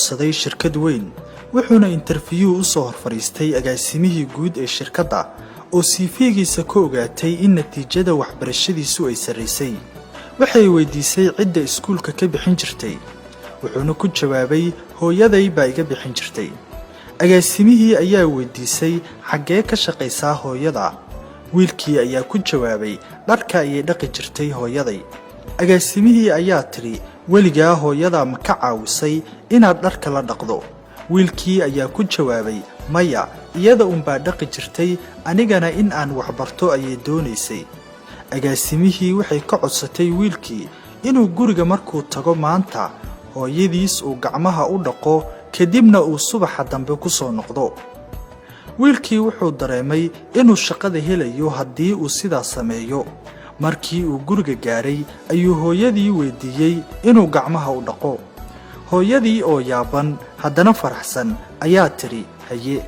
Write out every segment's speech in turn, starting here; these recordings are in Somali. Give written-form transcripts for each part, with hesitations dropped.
codsaday shirkad weyn wuxuuna interview u soo horfariistay agaasimihii guud ee shirkadda oo CV-giisa ka ogaatay in natiijada waxbarashadiisu ay sareysay. waxay weydiisay cidda iskuulka ka bixin jirtay wuxuuna ku jawaabay hooyaday baa iga bixin jirtay. agaasimihii ayaa weydiisay xaggee ka shaqaysaa hooyada. wiilkii ayaa ku jawaabay dharka ayay dhaqi jirtay hooyaday. agaasimihii ayaa tiri weligaa hooyada ma ka caawisay inaad dharka la dhaqdo. wiilkii ayaa ku jawaabay maya, iyada unbaa dhaqi jirtay, anigana in aan waxbarto ayay doonaysay. agaasimihii waxay ka codsatay wiilkii inuu guriga markuu tago maanta hooyadiis uu gacmaha u dhaqo kadibna uu subaxa dambe ku soo noqdo. wiilkii wuxuu dareemay inuu shaqada helayo haddii uu sidaas sameeyo. markii uu guriga gaaray ayuu hooyadii weydiiyey inuu gacmaha u dhaqo. hooyadii oo yaaban haddana faraxsan ayaa tiri haye.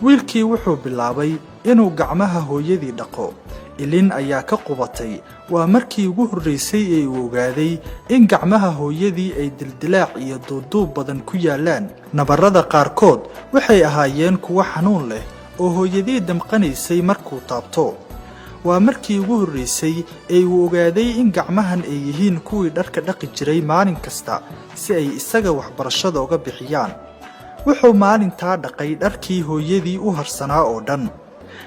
wiilkii wuxuu bilaabay inuu gacmaha hooyadii dhaqo. ilin ayaa ka qubatay. waa markii ugu horreysay ee uu ogaaday in gacmaha hooyadii ay dildilaac iyo duuduub badan ku yaalaan. nabarrada qaarkood waxay ahaayeen kuwo xanuun leh oo hooyadii damqanaysay markuu taabto. waa markii ugu horreysay ee uu ogaaday in gacmahan ay yihiin kuwii dharka dhaqi jiray maalin kasta si ay isaga waxbarashada uga bixiyaan. wuxuu maalintaa dhaqay dharkii hooyadii u harsanaa oo dhan.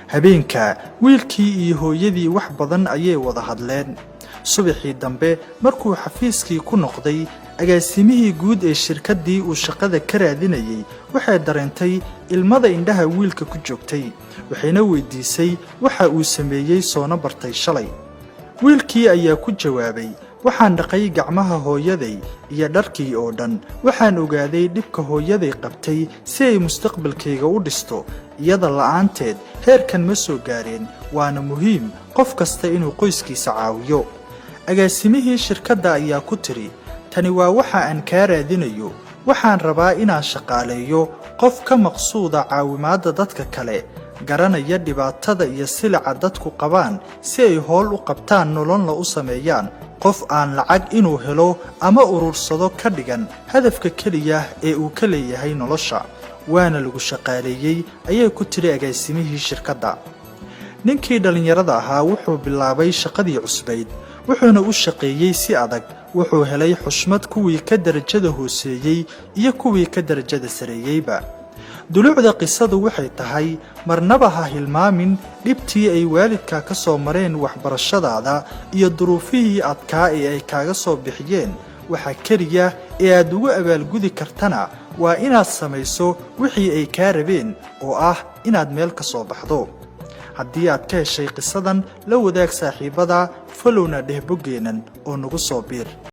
habeenka wiilkii iyo hooyadii wax badan ayay wada hadleen. subaxii dambe markuu xafiiskii ku noqday agaasimihii guud ee shirkaddii uu shaqada ka raadinayay waxay dareentay ilmada indhaha wiilka ku joogtay. waxayna weydiisay waxa uu sameeyey soona bartay shalay. wiilkii ayaa ku jawaabay waxaan dhaqay gacmaha hooyaday iyo dharkii oo dhan. waxaan ogaaday dhibka hooyaday qabtay si ay mustaqbalkayga u dhisto. iyada la'aanteed heerkan ma soo gaareen. waana muhiim qof kasta inuu qoyskiisa caawiyo. agaasimihii shirkadda ayaa ku tiri tani waa waxa aan kaa raadinayo. waxaan rabaa inaan shaqaaleeyo qof ka maqsuuda caawimaadda dadka kale, garanaya dhibaatada iyo silica dadku qabaan si ay howl u qabtaan nololna u sameeyaan. qof aan lacag inuu helo ama urursado ka dhigan hadafka keliya ee uu ka leeyahay nolosha. waana lagu shaqaaleeyey ayay ku tiri agaasimihii shirkadda. ninkii dhallinyarada ahaa wuxuu bilaabay shaqadii cusbayd wuxuuna u shaqeeyey si adag. wuxuu helay xushmad kuwii ka darajada hooseeyey iyo kuwii ka darajada sareeyeyba. dulucda qisadu waxay tahay marnaba ha hilmaamin dhibtii ay waalidka ka soo mareen waxbarashadaada iyo duruufihii adkaa ee ay kaaga soo bixiyeen. waxa keliya ee aad ugu abaalgudi kartana waa inaad samayso wixii ay kaa rabeen oo ah inaad meel ka soo baxdo. haddii aad ka heshay qisadan la wadaag saaxiibada, followna dheh boggeennan oo nagu soo biir.